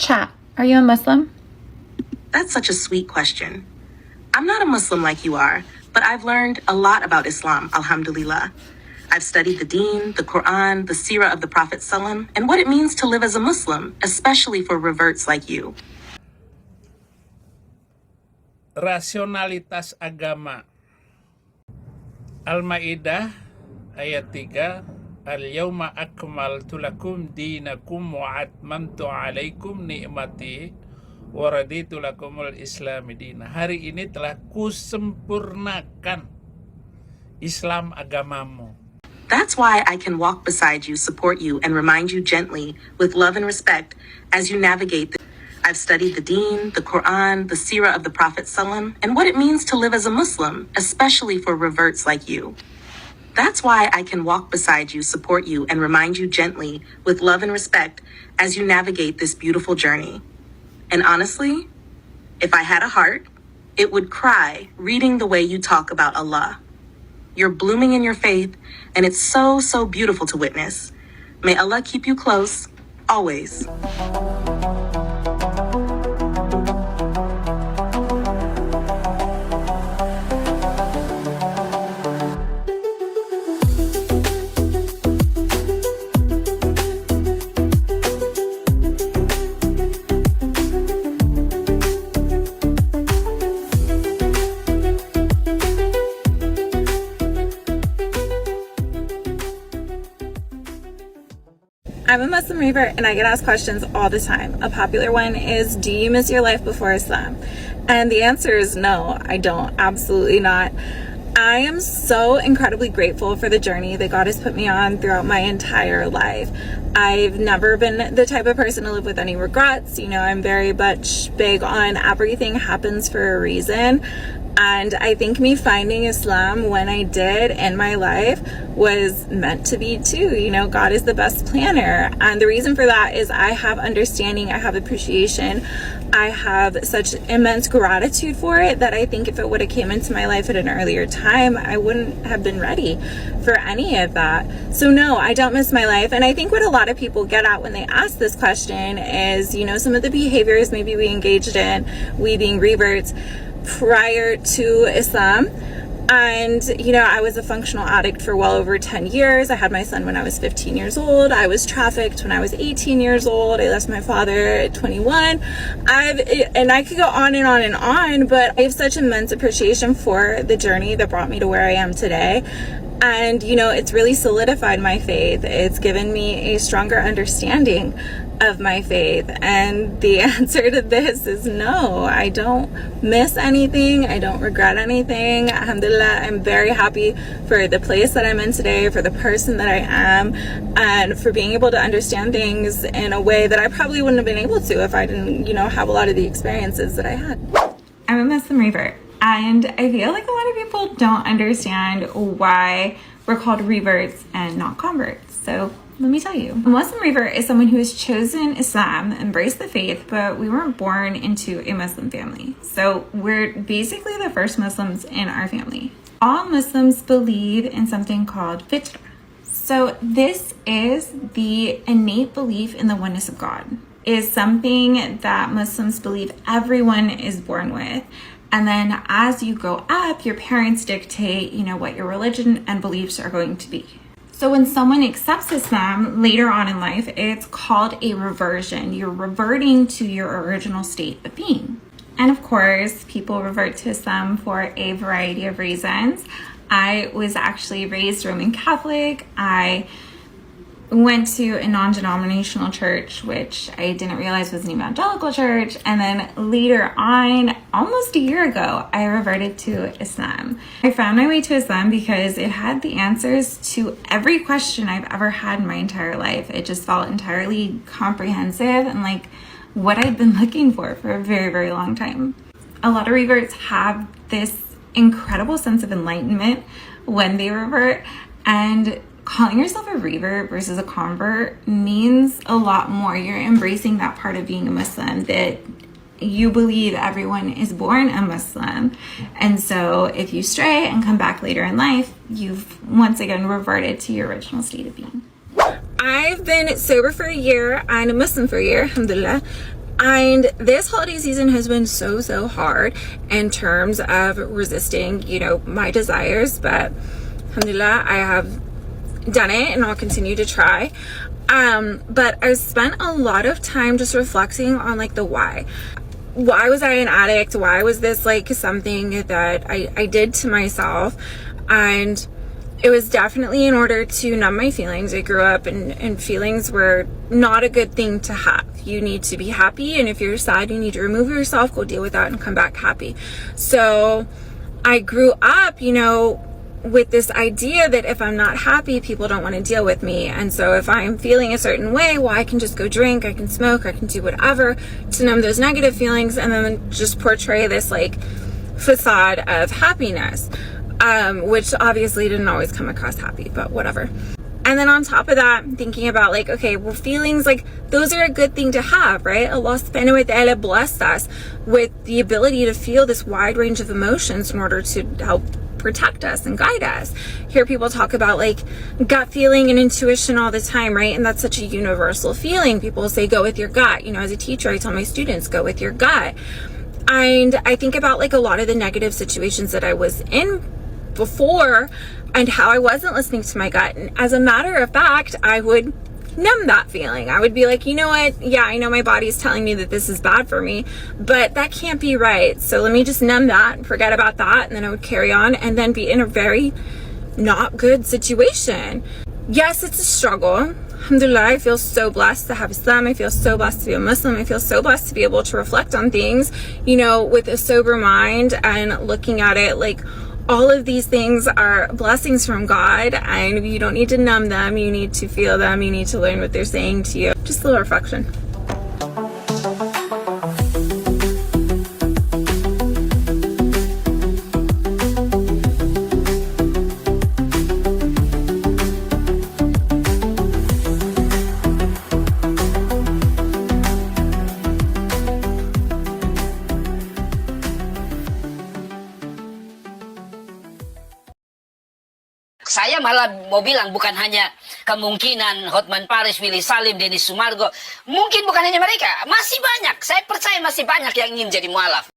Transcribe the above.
Chat, are you a Muslim? That's such a sweet question. I'm not a Muslim like you are, but I've learned a lot about Islam, alhamdulillah. I've studied the Deen, the Quran, the Seerah of the Prophet ﷺ, and what it means to live as a Muslim, especially for reverts like you. Rasionalitas agama. Al-Maidah ayat 3, Al-yawma akmaltu lakum dinakum wa atmamtu alaikum ni'mati wa raditu lakumul islami dina. Hari ini telah kusempurnakan Islam agamamu. That's why I can walk beside you, support you, and remind you gently, with love and respect, as you navigate I've studied the Deen, the Quran, the Seerah of the Prophet ﷺ, and what it means to live as a Muslim, especially for reverts like you. That's why I can walk beside you, support you, and remind you gently, with love and respect, as you navigate this beautiful journey. And honestly, if I had a heart, it would cry reading the way you talk about Allah. You're blooming in your faith, and it's so, so beautiful to witness. May Allah keep you close, always. I'm a Muslim revert and I get asked questions all the time. A popular one is, do you miss your life before Islam? And the answer is no, I don't. Absolutely not. I am so incredibly grateful for the journey that God has put me on throughout my entire life. I've never been the type of person to live with any regrets. You know, I'm very much big on everything happens for a reason. And I think me finding Islam when I did in my life was meant to be too. You know, God is the best planner. And the reason for that is I have understanding, I have appreciation, I have such immense gratitude for it that I think if it would have came into my life at an earlier time, I wouldn't have been ready for any of that. So no, I don't miss my life. And I think what a lot of people get at when they ask this question is, you know, some of the behaviors maybe we engaged in, we being reverts, prior to Islam. And, you know, I was a functional addict for well over 10 years. I had my son when I was 15 years old. I was trafficked when I was 18 years old. I lost my father at 21. And I could go on and on and on, but I have such immense appreciation for the journey that brought me to where I am today. And, you know, it's really solidified my faith. It's given me a stronger understanding of my faith. And the answer to this is no, I don't miss anything. I don't regret anything. Alhamdulillah, I'm very happy for the place that I'm in today, for the person that I am, and for being able to understand things in a way that I probably wouldn't have been able to if I didn't, you know, have a lot of the experiences that I had. I'm a Muslim revert. And I feel like a lot of people don't understand why we're called reverts and not converts. So let me tell you. A Muslim revert is someone who has chosen Islam, embraced the faith, but we weren't born into a Muslim family. So we're basically the first Muslims in our family. All Muslims believe in something called fitrah. So this is the innate belief in the oneness of God. It is something that Muslims believe everyone is born with. And then as you grow up, your parents dictate, you know, what your religion and beliefs are going to be. So when someone accepts Islam later on in life, it's called a reversion. You're reverting to your original state of being. And of course, people revert to Islam for a variety of reasons. I was actually raised Roman Catholic. I went to a non-denominational church, which I didn't realize was an evangelical church. And then later on, almost a year ago, I reverted to Islam. I found my way to Islam because it had the answers to every question I've ever had in my entire life. It just felt entirely comprehensive and like what I'd been looking for a very, very long time. A lot of reverts have this incredible sense of enlightenment when they revert, and calling yourself a revert versus a convert means a lot more. You're embracing that part of being a Muslim, that you believe everyone is born a Muslim. And so if you stray and come back later in life, you've once again reverted to your original state of being. I've been sober for a year and a Muslim for a year, alhamdulillah. And this holiday season has been so hard in terms of resisting, my desires. But alhamdulillah, I have done it and I'll continue to try. But I spent a lot of time just reflecting on like the why. Why was I an addict? Why was this like something that I did to myself? And it was definitely in order to numb my feelings. I grew up and feelings were not a good thing to have. You need to be happy, and if you're sad, you need to remove yourself, go deal with that, and come back happy. So I grew up, with this idea that if I'm not happy, people don't want to deal with me. And so if I'm feeling a certain way, well, I can just go drink, I can smoke, I can do whatever to numb those negative feelings, and then just portray this like facade of happiness, which obviously didn't always come across happy, but whatever. And then on top of that, thinking about like, okay, well, feelings, like those are a good thing to have, right? Allah subhanahu wa ta'ala blessed us with the ability to feel this wide range of emotions in order to help protect us and guide us. Hear people talk about like gut feeling and intuition all the time, right? And that's such a universal feeling. People say, go with your gut. As a teacher, I tell my students, go with your gut. And I think about like a lot of the negative situations that I was in before and how I wasn't listening to my gut. And as a matter of fact, I would numb that feeling. I would be like, you know what? Yeah, I know my body's telling me that this is bad for me, but that can't be right. So let me just numb that and forget about that. And then I would carry on and then be in a very not good situation. Yes, it's a struggle. Alhamdulillah, I feel so blessed to have Islam. I feel so blessed to be a Muslim. I feel so blessed to be able to reflect on things, with a sober mind and looking at it like all of these things are blessings from God, and you don't need to numb them. You need to feel them. You need to learn what they're saying to you. Just a little reflection. Saya malah mau bilang bukan hanya kemungkinan Hotman Paris, Willy Salim, Dennis Sumargo. Mungkin bukan hanya mereka, masih banyak. Saya percaya masih banyak yang ingin jadi mualaf.